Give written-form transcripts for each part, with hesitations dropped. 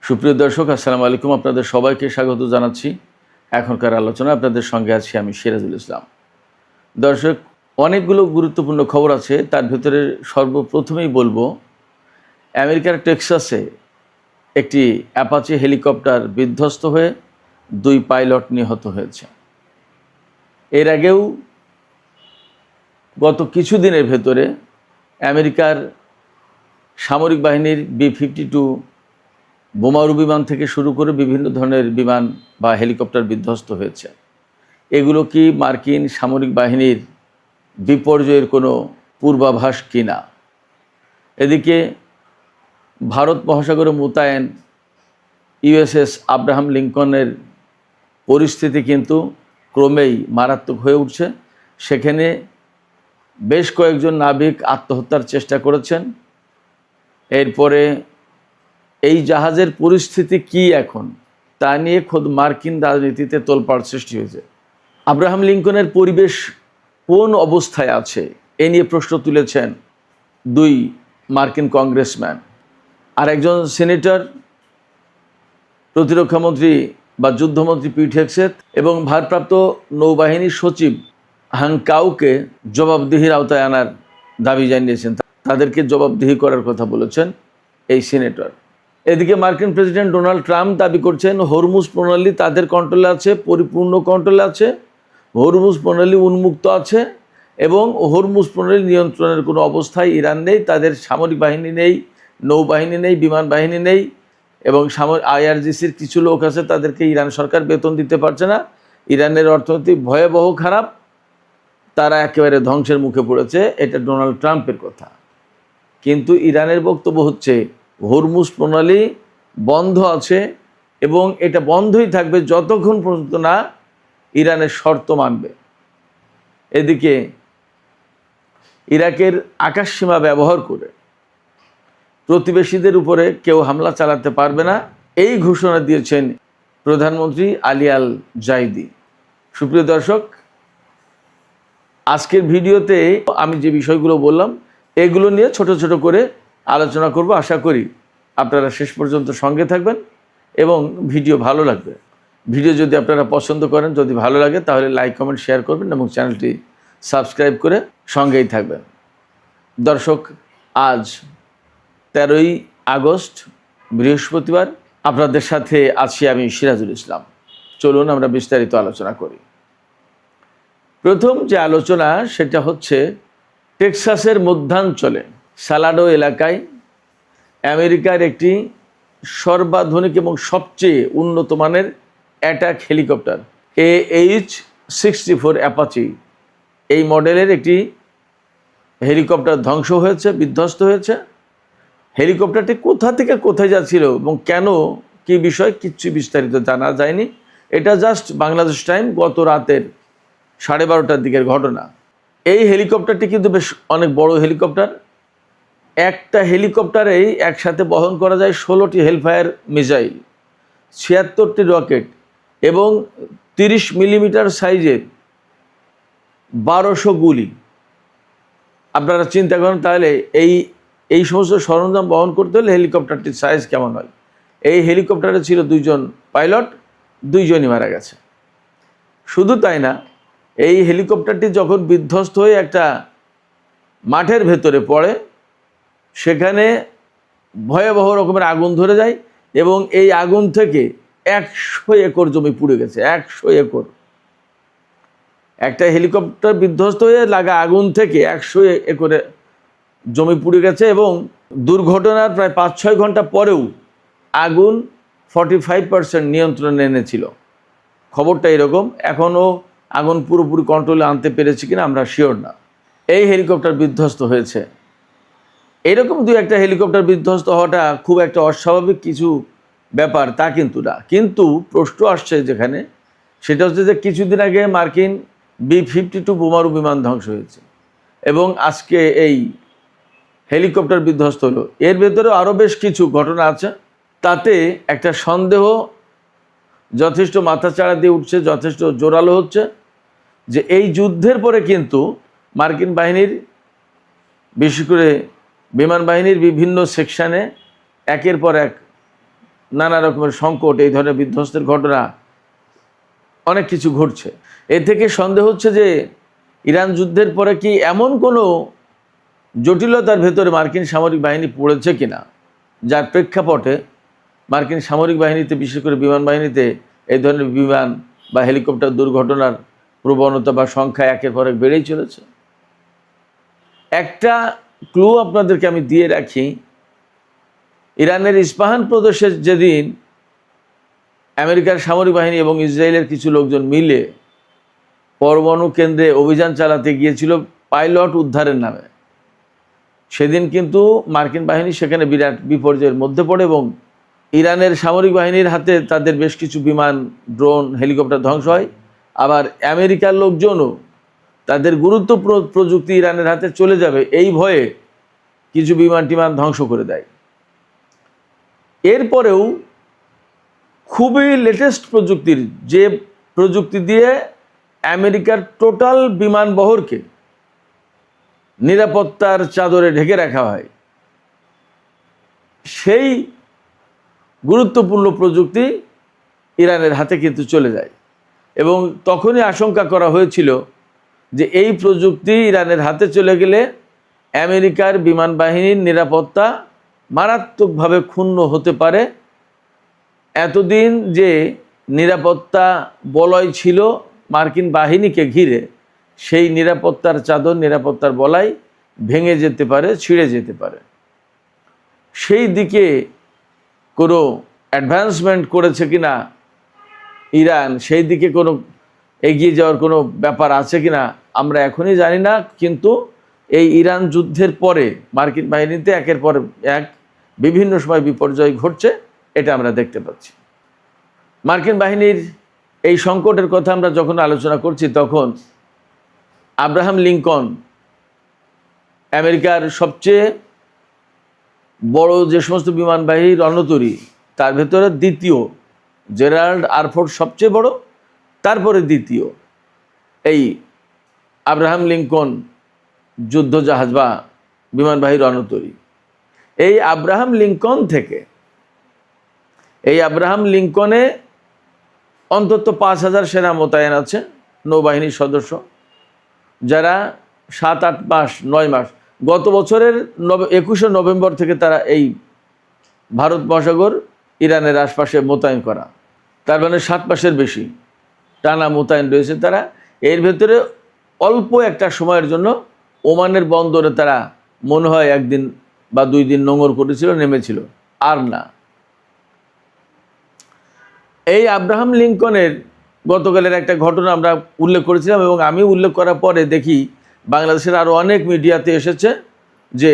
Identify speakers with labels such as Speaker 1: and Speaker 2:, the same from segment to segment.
Speaker 1: সুপ্রিয় দর্শক, আসসালামু আলাইকুম। আপনাদের সবাইকে স্বাগত জানাচ্ছি। এখনকার আলোচনা আপনাদের সঙ্গে আছি আমি সিরাজুল ইসলাম। দর্শক, অনেকগুলো গুরুত্বপূর্ণ খবর আছে। তার ভিতরে সর্বপ্রথমেই বলবো, আমেরিকার টেক্সাসে একটি অ্যাপাচি হেলিকপ্টার বিধ্বস্ত হয়ে 2 পাইলট নিহত হয়েছে। এর আগেও গত কিছুদিনের ভেতরে আমেরিকার সামরিক বাহিনীর B-52 বোমারু বিমান থেকে শুরু করে বিভিন্ন ধরনের বিমান বা হেলিকপ্টার বিধ্বস্ত হয়েছে। এগুলো কি মার্কিন সামরিক বাহিনীর বিপর্যয়ের কোনো পূর্বাভাস কিনা? এদিকে ভারত মহাসাগরে মোতায়েন USS আব্রাহাম লিঙ্কনের পরিস্থিতি কিন্তু ক্রমেই মারাত্মক হয়ে উঠছে। সেখানে বেশ কয়েকজন নাবিক আত্মহত্যার চেষ্টা করেছেন। এরপরে এই জাহাজের পরিস্থিতি কি এখন, তা নিয়ে খোদ মার্কিন রাজনীতিতে তোলপাড় সৃষ্টি হয়েছে। আব্রাহাম লিঙ্কনের পরিবেশ কোন অবস্থায় আছে এ নিয়ে প্রশ্ন তুলেছেন 2 মার্কিন কংগ্রেসম্যান। আর একজন সিনেটর, প্রতিরক্ষামন্ত্রী বা যুদ্ধমন্ত্রী পিট হেগসেথ এবং ভারপ্রাপ্ত নৌবাহিনীর সচিব হাং কাউকে জবাবদিহির আওতায় আনার দাবি জানিয়েছেন। তাদেরকে জবাবদিহি করার কথা বলেছেন এই সিনেটর। এদিকে মার্কিন প্রেসিডেন্ট ডোনাল্ড ট্রাম্প দাবি করছেন হরমুজ প্রণালী তাদের কন্ট্রোলে আছে, পরিপূর্ণ কন্ট্রোলে আছে, হরমুজ প্রণালী উন্মুক্ত আছে এবং হরমুজ প্রণালী নিয়ন্ত্রণের কোনো অবস্থায় ইরান নেই। তাদের সামরিক বাহিনী নেই, নৌবাহিনী নেই, বিমান বাহিনী নেই এবং IRGCর কিছু লোক আছে, তাদেরকে ইরান সরকার বেতন দিতে পারছে না। ইরানের অর্থনৈতিক ভয়াবহ খারাপ, তারা একেবারে ধ্বংসের মুখে পড়েছে। এটা ডোনাল্ড ট্রাম্পের কথা। কিন্তু ইরানের বক্তব্য হচ্ছে হরমুজ প্রণালী বন্ধ আছে এবং এটা বন্ধই থাকবে যতক্ষণ পর্যন্ত না ইরানের শর্ত মানবে। এদিকে ইরাকের আকাশসীমা ব্যবহার করে প্রতিবেশীদের উপরে কেউ হামলা চালাতে পারবে না, এই ঘোষণা দিয়েছেন প্রধানমন্ত্রী আলী আল জাইদি। সুপ্রিয় দর্শক, আজকের ভিডিওতে আমি যে বিষয়গুলো বললাম এগুলো নিয়ে ছোট ছোট করে আলোচনা করব। আশা করি আপনারা শেষ পর্যন্ত সঙ্গে থাকবেন এবং ভিডিও ভালো লাগবে। ভিডিও যদি আপনারা পছন্দ করেন, যদি ভালো লাগে, তাহলে লাইক, কমেন্ট, শেয়ার করবেন এবং চ্যানেলটি সাবস্ক্রাইব করে সঙ্গেই থাকবেন। দর্শক, আজ 13ই আগস্ট বৃহস্পতিবার, আপনাদের সাথে আছি আমি সিরাজুল ইসলাম। চলুন আমরা বিস্তারিত আলোচনা করি। প্রথম যে আলোচনা সেটা হচ্ছে টেক্সাসের মধ্যাঞ্চলে সালাডো এলাকায় আমেরিকার একটি সর্বাধুনিক এবং সবচেয়ে উন্নত মানের অ্যাটাক হেলিকপ্টার AH-64 অ্যাপাচি, এই মডেলের একটি হেলিকপ্টার ধ্বংস হয়েছে, বিধ্বস্ত হয়েছে। হেলিকপ্টারটি কোথা থেকে কোথায় যাচ্ছিল এবং কেন, কি বিষয়, কিচ্ছু বিস্তারিত জানা যায়নি। এটা জাস্ট বাংলাদেশ টাইম গত রাতের 12:30টার দিকের ঘটনা। এই হেলিকপ্টারটি কিন্তু বেশ অনেক বড় হেলিকপ্টার। একটা হেলিকপ্টারেই একসাথে বহন করা যায় 16টি হেলফায়ার মিসাইল, 76টি রকেট এবং 30 মিলিমিটার সাইজের 1200 গুলি। আপনারা চিন্তা করেন তাহলে এই সমস্ত সরঞ্জাম বহন করতে হলে হেলিকপ্টারটির সাইজ কেমন হয়। এই হেলিকপ্টারে ছিল 2 জন পাইলট, 2 জনই মারা গেছে। শুধু তাই না, এই হেলিকপ্টারটি যখন বিধ্বস্ত হয়ে একটা মাঠের ভেতরে পড়ে, সেখানে ভয়াবহ রকমের আগুন ধরে যায় এবং এই আগুন থেকে 100 একর জমি পুড়ে গেছে। 100 একর। একটা হেলিকপ্টার বিধ্বস্ত হয়ে লাগা আগুন থেকে 100 একরে জমি পুড়ে গেছে এবং দুর্ঘটনার প্রায় 5-6 ঘন্টা পরেও আগুন 45% নিয়ন্ত্রণে এনেছিল। খবরটা এরকম। এখনও আগুন পুরোপুরি কন্ট্রোলে আনতে পেরেছে কিনা আমরা শিওর না। এই হেলিকপ্টার বিধ্বস্ত হয়েছে। এরকম 2-1টা হেলিকপ্টার বিধ্বস্ত হওয়াটা খুব একটা অস্বাভাবিক কিছু ব্যাপার তা কিন্তু না। কিন্তু প্রশ্ন আসছে যেখানে, সেটা হচ্ছে যে কিছুদিন আগে মার্কিন B-52 বোমারু বিমান ধ্বংস হয়েছে এবং আজকে এই হেলিকপ্টার বিধ্বস্ত হলো। এর ভেতরে আরও বেশ কিছু ঘটনা আছে। তাতে একটা সন্দেহ যথেষ্ট মাথাচাড়া দিয়ে উঠছে, যথেষ্ট জোরালো হচ্ছে যে এই যুদ্ধের পরে কিন্তু মার্কিন বাহিনীর, বিশেষ করে বিমান বাহিনীর বিভিন্ন সেকশানে একের পর এক নানা রকমের সংকট, এই ধরনের বিধ্বস্তের ঘটনা অনেক কিছু ঘটছে। এ থেকে সন্দেহ হচ্ছে যে ইরান যুদ্ধের পরে কি এমন কোনো জটিলতার ভেতরে মার্কিন সামরিক বাহিনী পড়েছে কিনা, যার প্রেক্ষাপটে মার্কিন সামরিক বাহিনীতে, বিশেষ করে বিমান বাহিনীতে এই ধরনের বিমান বা হেলিকপ্টার দুর্ঘটনার প্রবণতা বা সংখ্যা একের পর এক বেড়েই চলেছে। একটা ক্লু আপনাদেরকে আমি দিয়ে রাখি, ইরানের ইস্পাহান প্রদেশে যেদিন আমেরিকার সামরিক বাহিনী এবং ইসরায়েলের কিছু লোকজন মিলে পরমাণু কেন্দ্রে অভিযান চালাতে গিয়েছিল পাইলট উদ্ধারের নামে, সেদিন কিন্তু মার্কিন বাহিনী সেখানে বিরাট বিপর্যয়ের মধ্যে পড়ে এবং ইরানের সামরিক বাহিনীর হাতে তাদের বেশ কিছু বিমান, ড্রোন, হেলিকপ্টার ধ্বংস হয়। আবার আমেরিকার লোকজনও তাদের গুরুত্বপূর্ণ প্রযুক্তি ইরানের হাতে চলে যাবে এই ভয়ে কিছু বিমান টিমান ধ্বংস করে দেয়। এরপরেও খুবই লেটেস্ট প্রযুক্তির, যে প্রযুক্তি দিয়ে আমেরিকার টোটাল বিমান বহরকে নিরাপত্তার চাদরে ঢেকে রাখা হয়, সেই গুরুত্বপূর্ণ প্রযুক্তি ইরানের হাতে কিন্তু চলে যায়। এবং তখনই আশঙ্কা করা হয়েছিল যে এই প্রযুক্তি ইরানের হাতে চলে গেলে আমেরিকার বিমান বাহিনীর নিরাপত্তা মারাত্মকভাবে ক্ষুণ্ণ হতে পারে। এতদিন যে নিরাপত্তা বলয় ছিল মার্কিন বাহিনীকে ঘিরে, সেই নিরাপত্তার চাদর, নিরাপত্তার বলয় ভেঙে যেতে পারে, ছিঁড়ে যেতে পারে। সেই দিকে কোনো অ্যাডভান্সমেন্ট করেছে কিনা ইরান, সেই দিকে কোনো এগিয়ে যাওয়ার কোনো ব্যাপার আছে কিনা আমরা এখনই জানি না। কিন্তু এই ইরান যুদ্ধের পরে মার্কিন বাহিনীতে একের পর এক বিভিন্ন সময় বিপর্যয় ঘটছে, এটা আমরা দেখতে পাচ্ছি। মার্কিন বাহিনীর এই সংকটের কথা আমরা যখন আলোচনা করছি, তখন আব্রাহাম লিঙ্কন, আমেরিকার সবচেয়ে বড় যে সমস্ত বিমানবাহী রণতরী, তার ভেতরে দ্বিতীয়, জেরাল্ড আরফোর্ড সবচেয়ে বড়, তারপরে দ্বিতীয় এই আব্রাহাম লিঙ্কন যুদ্ধজাহাজ বা বিমানবাহী রণতরী। এই আব্রাহাম লিঙ্কন থেকে, এই আব্রাহাম লিঙ্কনে অন্তত 5,000 সেনা মোতায়েন আছে, নৌবাহিনীর সদস্য, যারা 7-8 মাস, 9 মাস, গত বছরের 21শে নভেম্বর থেকে তারা এই ভারত মহাসাগর ইরানের আশপাশে মোতায়েন করা, তার মানে 7 মাসের বেশি টানা মোতায়েন রয়েছে তারা। এর ভেতরে অল্প একটা সময়ের জন্য ওমানের বন্দরে তারা মনে হয় 1 দিন বা 2 দিন নোঙর করেছিল, নেমেছিল, আর না। এই আব্রাহাম লিঙ্কনের গতকালের একটা ঘটনা আমরা উল্লেখ করেছিলাম, এবং আমি উল্লেখ করার পরে দেখি বাংলাদেশের আরও অনেক মিডিয়াতে এসেছে যে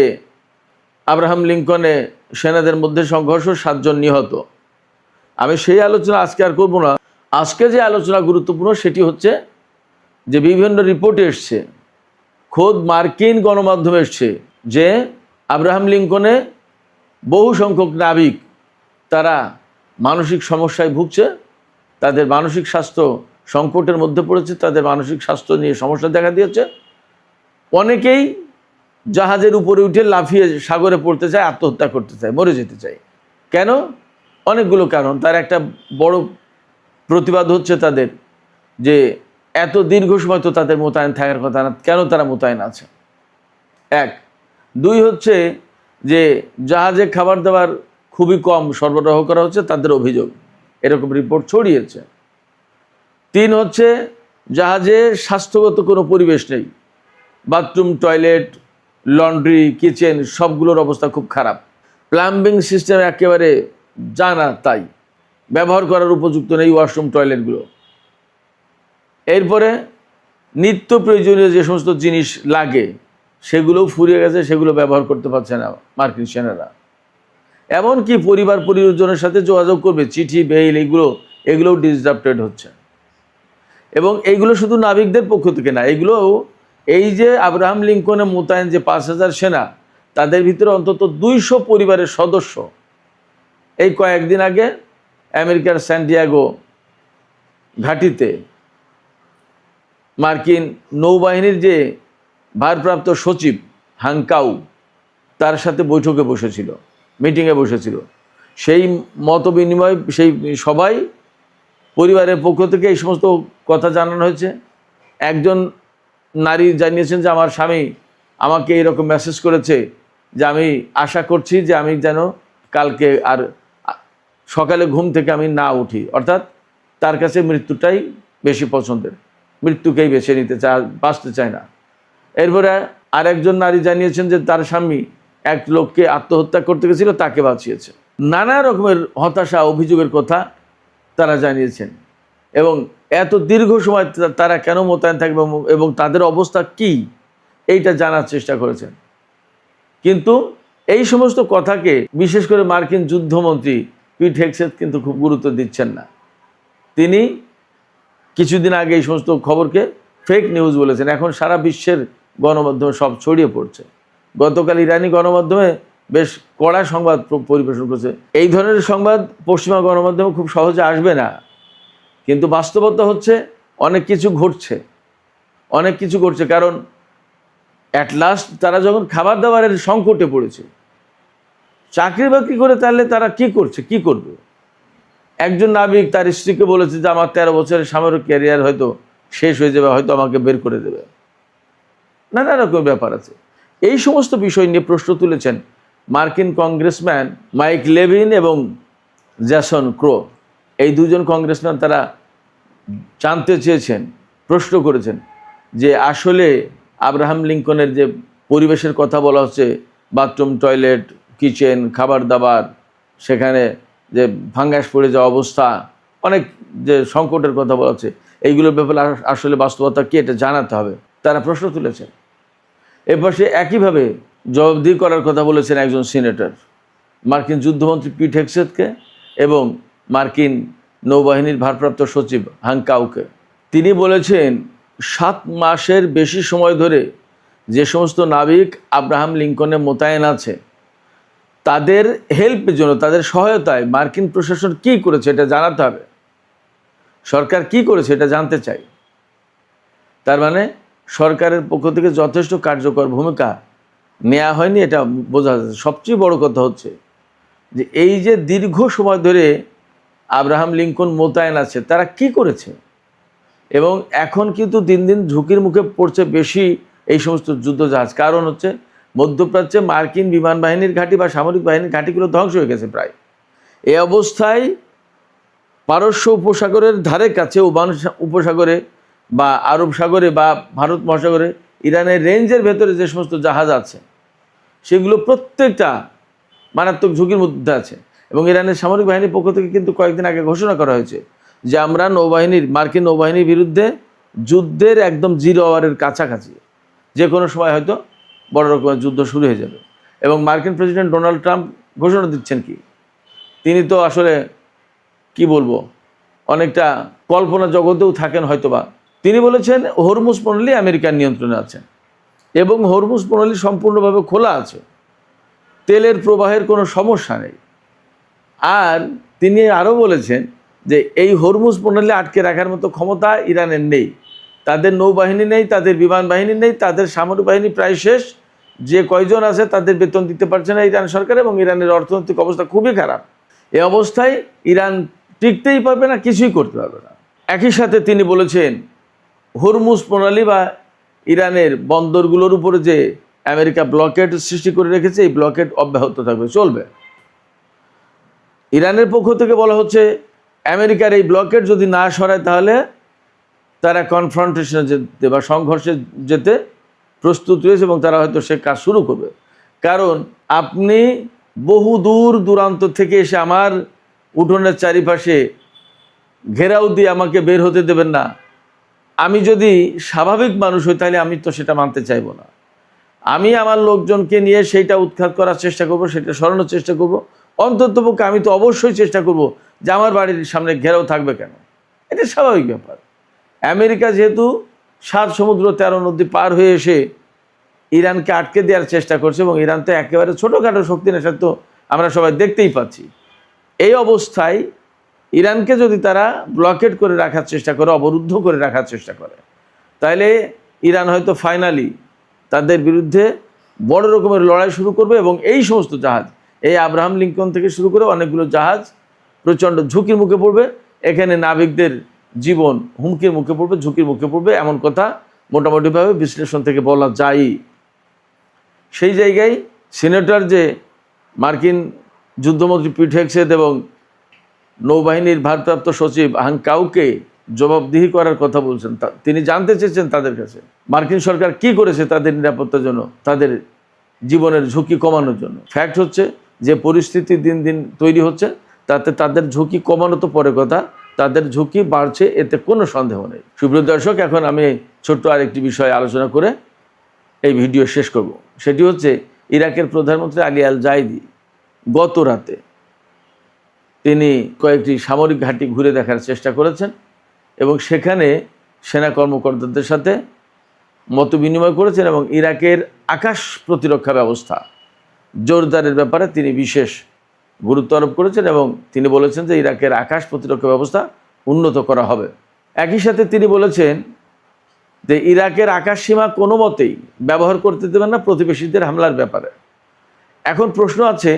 Speaker 1: আব্রাহাম লিঙ্কনে সেনাদের মধ্যে সংঘর্ষ, 7 জন নিহত। আমি সেই আলোচনা আজকে আর করব না। আজকে যে আলোচনা গুরুত্বপূর্ণ সেটি হচ্ছে যে বিভিন্ন রিপোর্টে এসছে, খোদ মার্কিন গণমাধ্যমে এসছে যে আব্রাহাম লিঙ্কনে বহু সংখ্যক নাবিক তারা মানসিক সমস্যায় ভুগছে, তাদের মানসিক স্বাস্থ্য সংকটের মধ্যে পড়েছে, তাদের মানসিক স্বাস্থ্য নিয়ে সমস্যা দেখা দিয়েছে। অনেকেই জাহাজের উপরে উঠে লাফিয়ে সাগরে পড়তে চায়, আত্মহত্যা করতে চায়, মরে যেতে চায়। কেন? অনেকগুলো কারণ। তার একটা বড় প্রতিবাদ হচ্ছে তাদের যে এত দীর্ঘ সময় তো তাদের মোতায়েন থাকার কথা না, কেন তারা মোতায়েন আছে? 1। 2 হচ্ছে যে জাহাজে খাবার দাবার খুবই কম সরবরাহ করা হচ্ছে, তাদের অভিযোগ, এরকম রিপোর্ট ছড়িয়েছে। 3 হচ্ছে জাহাজে স্বাস্থ্যগত কোনো পরিবেশ নেই, বাথরুম, টয়লেট, লন্ড্রি, কিচেন সবগুলোর অবস্থা খুব খারাপ। প্লাম্বিং সিস্টেম একেবারে জানা তাই, ব্যবহার করার উপযুক্ত নেই ওয়াশরুম, টয়লেটগুলো। এরপরে নিত্য প্রয়োজনীয় যে সমস্ত জিনিস লাগে সেগুলোও ফুরিয়ে গেছে, সেগুলো ব্যবহার করতে পারছে না মার্কিন সেনারা। এমনকি পরিবার পরিজনের সাথে যোগাযোগ করবে, চিঠি, মেইল, এগুলোও ডিসরাপ্টেড হচ্ছে। এবং এইগুলো শুধু নাবিকদের পক্ষ থেকে না, এগুলো এই যে আব্রাহাম লিঙ্কনে মোতায়েন যে 5,000 সেনা, তাদের ভিতরে অন্তত 200 পরিবারের সদস্য এই কয়েকদিন আগে আমেরিকার স্যান্টিয়াগো ঘাঁটিতে মার্কিন নৌবাহিনীর যে ভারপ্রাপ্ত সচিব হাংকাউ, তার সাথে বৈঠকে বসেছিল, মিটিংয়ে বসেছিল। সেই মত বিনিময়, সেই সবাই পরিবারের পক্ষ থেকে এই সমস্ত কথা জানানো হয়েছে। একজন নারী জানিয়েছেন যে আমার স্বামী আমাকে এইরকম মেসেজ করেছে যে আমি আশা করছি যে আমি যেন কালকে আর সকালে ঘুম থেকে আমি না উঠি, অর্থাৎ তার কাছে মৃত্যুটাই বেশি পছন্দের, মৃত্যুকেই বেছে নিতে চায়, বাঁচতে চায় না। এরপরে আরেকজন নারী জানিয়েছেন যে তার স্বামী এক লোককে আত্মহত্যা করতে গেছিল, তাকে বাঁচিয়েছে। নানা রকমের হতাশা, অভিযোগের কথা তারা জানিয়েছেন এবং এত দীর্ঘ সময় তারা কেন মোতায়েন থাকবে এবং তাদের অবস্থা কি এইটা জানার চেষ্টা করেছেন। কিন্তু এই সমস্ত কথাকে বিশেষ করে মার্কিন যুদ্ধমন্ত্রী পিট হেগসেথ কিন্তু খুব গুরুত্ব দিচ্ছেন না। তিনি কিছুদিন আগে এই সমস্ত খবরকে ফেক নিউজ বলেছেন। এখন সারা বিশ্বের গণমাধ্যমে সব ছড়িয়ে পড়ছে। গতকাল ইরানি গণমাধ্যমে বেশ কড়া সংবাদ পরিবেশন করছে। এই ধরনের সংবাদ পশ্চিমা গণমাধ্যমে খুব সহজে আসবে না, কিন্তু বাস্তবতা হচ্ছে অনেক কিছু ঘটছে। কারণ অ্যাট লাস্ট তারা যখন খাবার দাবারের সংকটে পড়েছে, চাকরি বাকরি করে তাহলে তারা কি করবে? একজন নাবিক তার স্ত্রীকে বলেছে যে আমার 13 বছরের সামরিক ক্যারিয়ার হয়তো শেষ হয়ে যাবে, হয়তো আমাকে বের করে দেবে। নানা রকম ব্যাপার আছে। এই সমস্ত বিষয় নিয়ে প্রশ্ন তুলেছেন মার্কিন কংগ্রেসম্যান মাইক লেভিন এবং জ্যাসন ক্রো। এই দুজন কংগ্রেসম্যান তারা জানতে চেয়েছেন, প্রশ্ন করেছেন যে আসলে আব্রাহাম লিঙ্কনের যে পরিবেশের কথা বলা হচ্ছে, বাথরুম, টয়লেট, কিচেন, খাবার দাবার, সেখানে যে ফাঙ্গাস পড়ে যাওয়া অবস্থা, অনেক যে সংকটের কথা বলা হচ্ছে, এইগুলোর ব্যাপারে আসলে বাস্তবতা কি এটা জানাতে হবে। তারা প্রশ্ন তুলেছেন। এরপর সে একইভাবে জবাবদিহি করার কথা বলেছেন একজন সিনেটর, মার্কিন যুদ্ধমন্ত্রী পিট হেগসেথকে এবং মার্কিন নৌবাহিনীর ভারপ্রাপ্ত সচিব হাঙ্ক কাউকে। তিনি বলেছেন 7 মাসের বেশি সময় ধরে যে সমস্ত নাবিক আব্রাহাম লিঙ্কনে মোতায়েন আছে তাদের হেল্পের জন্য, তাদের সহায়তায় মার্কিন প্রশাসন কি করেছে এটা জানাতে হবে। সরকার কি করেছে এটা জানতে চাই। তার মানে সরকারের পক্ষ থেকে যথেষ্ট কার্যকর ভূমিকা নেওয়া হয়নি, এটা বোঝা যাচ্ছে। সবচেয়ে বড় কথা হচ্ছে যে এই যে দীর্ঘ সময় ধরে আব্রাহাম লিঙ্কন মোতায়েন আছে, তারা কি করেছে? এবং এখন কিন্তু দিন দিন ঝুঁকির মুখে পড়ছে বেশি এই সমস্ত যুদ্ধজাহাজ। কারণ হচ্ছে মধ্যপ্রাচ্যে মার্কিন বিমান বাহিনীর ঘাঁটি বা সামরিক বাহিনীর ঘাঁটিগুলো ধ্বংস হয়ে গেছে প্রায়। এই অবস্থায় পারস্য উপসাগরের ধারে কাছে, ওমান উপসাগরে বা আরব সাগরে বা ভারত মহাসাগরে ইরানের রেঞ্জের ভেতরে যে সমস্ত জাহাজ আছে সেগুলো প্রত্যেকটা মারাত্মক ঝুঁকির মধ্যে আছে। এবং ইরানের সামরিক বাহিনীর পক্ষ থেকে কিন্তু কয়েকদিন আগে ঘোষণা করা হয়েছে যে আমরা মার্কিন নৌবাহিনীর বিরুদ্ধে যুদ্ধের একদম 0 আওয়ারের কাছাকাছি, যে কোনো সময় হয়তো বড় রকমের যুদ্ধ শুরু হয়ে যাবে। এবং মার্কিন প্রেসিডেন্ট ডোনাল্ড ট্রাম্প ঘোষণা দিচ্ছেন কি, তিনি তো আসলে কি বলবো, অনেকটা কল্পনা জগতেও থাকেন হয়তোবা। তিনি বলেছেন হরমুজ প্রণালী আমেরিকার নিয়ন্ত্রণে আছে এবং হরমুজ প্রণালী সম্পূর্ণভাবে খোলা আছে, তেলের প্রবাহের কোনো সমস্যা নেই। আর তিনি আরও বলেছেন যে এই হরমুজ প্রণালী আটকে রাখার মতো ক্ষমতা ইরানের নেই, তাদের নৌবাহিনী নেই, তাদের বিমান বাহিনী নেই, তাদের সামরিক বাহিনী প্রায় শেষ, যে কয়জন আছে তাদের বেতন দিতে পারছে না ইরান সরকার, এবং ইরানের অর্থনৈতিক অবস্থা খুবই খারাপ। এই অবস্থায় ইরান টিকতেই পারবে না, কিছুই করতে পারবে না। একই সাথে তিনি বলেছেন হরমুজ প্রণালী বা ইরানের বন্দরগুলোর উপরে যে আমেরিকা ব্লকেড সৃষ্টি করে রেখেছে, এই ব্লকেড অব্যাহত থাকবে, চলবে। ইরানের পক্ষ থেকে বলা হচ্ছে আমেরিকার এই ব্লকেড যদি না সরায় তাহলে তারা কনফ্রন্টেশনে যেতে বা সংঘর্ষে যেতে প্রস্তুত রয়েছে এবং তারা হয়তো সে কাজ শুরু করবে। কারণ আপনি বহু দূর দূরান্ত থেকে এসে আমার উঠোনের চারিপাশে ঘেরাও দিয়ে আমাকে বের হতে দেবেন না। আমি যদি স্বাভাবিক মানুষ হই তাহলে আমি তো সেটা মানতে চাইবো না। আমি আমার লোকজনকে নিয়ে সেইটা উৎখাত করার চেষ্টা করব, সেটা সরানোর চেষ্টা করব। অন্ততপক্ষে আমি তো অবশ্যই চেষ্টা করব যে আমার বাড়ির সামনে ঘেরাও থাকবে কেন, এটা স্বাভাবিক ব্যাপার। আমেরিকা যেহেতু 7 সমুদ্র 13 নদী পার হয়ে এসে ইরানকে আটকে দেওয়ার চেষ্টা করছে, এবং ইরান তো একেবারে ছোটোখাটো শক্তি নেশা, তো আমরা সবাই দেখতেই পাচ্ছি। এই অবস্থায় ইরানকে যদি তারা ব্লকেট করে রাখার চেষ্টা করে, অবরুদ্ধ করে রাখার চেষ্টা করে, তাহলে ইরান হয়তো ফাইনালি তাদের বিরুদ্ধে বড় রকমের লড়াই শুরু করবে এবং এই সমস্ত জাহাজ, এই আব্রাহাম লিঙ্কন থেকে শুরু করে অনেকগুলো জাহাজ প্রচণ্ড ঝুঁকির মুখে পড়বে, এখানে নাবিকদের জীবন হুমকির মুখে পড়বে, ঝুঁকির মুখে পড়বে, এমন কথা মোটামুটিভাবে বিশ্লেষণ থেকে বলা যায়। সেই জায়গায় সিনেটর যে মার্কিন যুদ্ধমন্ত্রী পিট হেগসেথ এবং নৌবাহিনীর ভারপ্রাপ্ত সচিব হাংকাউকে জবাবদিহি করার কথা বলছেন, তিনি জানতে চেয়েছেন তাদের কাছে মার্কিন সরকার কি করেছে তাদের নিরাপত্তার জন্য, তাদের জীবনের ঝুঁকি কমানোর জন্য। ফ্যাক্ট হচ্ছে যে পরিস্থিতি দিন দিন তৈরি হচ্ছে, তাতে তাদের ঝুঁকি কমানো তো পরে কথা, তাদের ঝুঁকি বাড়ছে, এতে কোনো সন্দেহ নেই। সুপ্রিয় দর্শক, এখন আমি ছোট্ট আরেকটি বিষয়ে আলোচনা করে এই ভিডিও শেষ করব। সেটি হচ্ছে ইরাকের প্রধানমন্ত্রী আলী আল জাইদি গত রাতে তিনি কয়েকটি সামরিক ঘাঁটি ঘুরে দেখার চেষ্টা করেছেন এবং সেখানে সেনা কর্মকর্তাদের সাথে মত বিনিময় করেছেন এবং ইরাকের আকাশ প্রতিরক্ষা ব্যবস্থা জোরদারের ব্যাপারে তিনি বিশেষ গুরুত্ব আরোপ করেছেন এবং তিনি বলেছেন যে ইরাকের আকাশ প্রতিরক্ষা ব্যবস্থা উন্নত করা হবে। একই সাথে তিনি বলেছেন যে ইরাকের আকাশ সীমা কোনো মতেই ব্যবহার করতে দেবেন না প্রতিবেশীদের হামলার ব্যাপারে। এখন প্রশ্ন আছে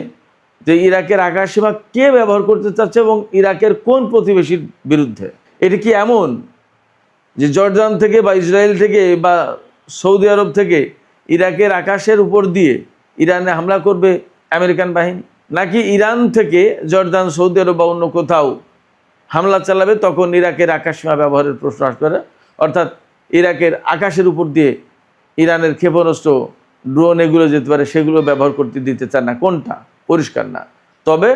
Speaker 1: যে ইরাকের আকাশ সীমা কে ব্যবহার করতে চাচ্ছে এবং ইরাকের কোন প্রতিবেশীর বিরুদ্ধে? এটি কি এমন যে জর্দান থেকে বা ইসরায়েল থেকে বা সৌদি আরব থেকে ইরাকের আকাশের উপর দিয়ে ইরানে হামলা করবে আমেরিকান বাহিনী, নাকি ইরান থেকে জর্দান, সৌদি আরব বা অন্য কোথাও হামলা চালাবে, তখন ইরাকের আকাশসীমা ব্যবহারের প্রশ্ন আসবে? অর্থাৎ ইরাকের আকাশের উপর দিয়ে ইরানের ক্ষেপণাস্ত্র, ড্রোন এগুলো যেতে পারে, সেগুলো ব্যবহার করতে দিতে চান না। কোনটা? পরিষ্কার না। তবে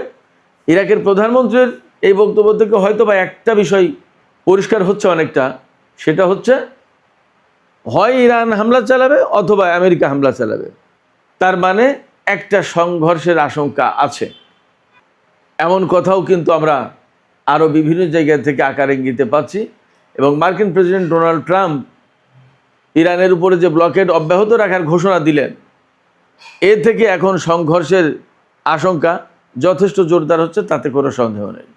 Speaker 1: ইরাকের প্রধানমন্ত্রীর এই বক্তব্য থেকে হয়তো বা একটা বিষয় পরিষ্কার হচ্ছে অনেকটা, সেটা হচ্ছে হয় ইরান হামলা চালাবে অথবা আমেরিকা হামলা চালাবে। তার মানে একটা সংঘর্ষের আশঙ্কা আছে। এমন কথাও কিন্তু আমরা আরও বিভিন্ন জায়গা থেকে আকার ইঙ্গিতে পাচ্ছি এবং মার্কিন প্রেসিডেন্ট ডোনাল্ড ট্রাম্প ইরানের উপরে যে ব্লকেড অব্যাহত রাখার ঘোষণা দিলেন, এ থেকে এখন সংঘর্ষের আশঙ্কা যথেষ্ট জোরদার হচ্ছে, তাতে কোনো সন্দেহ নেই।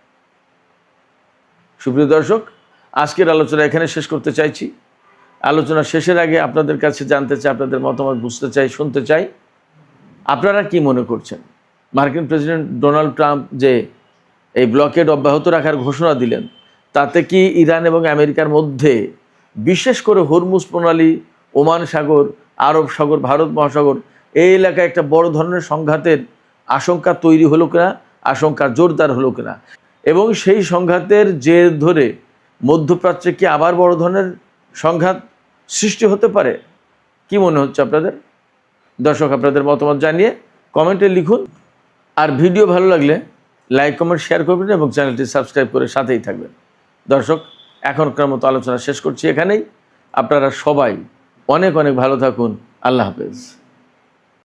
Speaker 1: সুপ্রিয় দর্শক, আজকের আলোচনা এখানে শেষ করতে চাইছি। আলোচনা শেষের আগে আপনাদের কাছে জানতে চাই, আপনাদের মতামত বুঝতে চাই, শুনতে চাই, আপনারা কি মনে করছেন? মার্কিন প্রেসিডেন্ট ডোনাল্ড ট্রাম্প যে এই ব্লকেড অব্যাহত রাখার ঘোষণা দিলেন, তাতে কি ইরান এবং আমেরিকার মধ্যে, বিশেষ করে হরমুজ প্রণালী, ওমান সাগর, আরব সাগর, ভারত মহাসাগর, এই এলাকায় একটা বড় ধরনের সংঘাতের আশঙ্কা তৈরি হলো কিনা, আশঙ্কা জোরদার হলো কিনা, এবং সেই সংঘাতের জের ধরে মধ্যপ্রাচ্যে কি আবার বড় ধরনের সংঘাত সৃষ্টি হতে পারে? কি মনে হচ্ছে আপনাদের? দর্শক, আপনাদের মতামত জানিয়ে কমেন্টে লিখুন। আর ভিডিও ভালো লাগলে লাইক, কমেন্ট, শেয়ার করবেন এবং চ্যানেলটি সাবস্ক্রাইব করে সাথেই থাকবেন। দর্শক, এখনকার মতো আলোচনা শেষ করছি এখানেই। আপনারা সবাই অনেক অনেক ভালো থাকুন। আল্লাহ হাফেজ।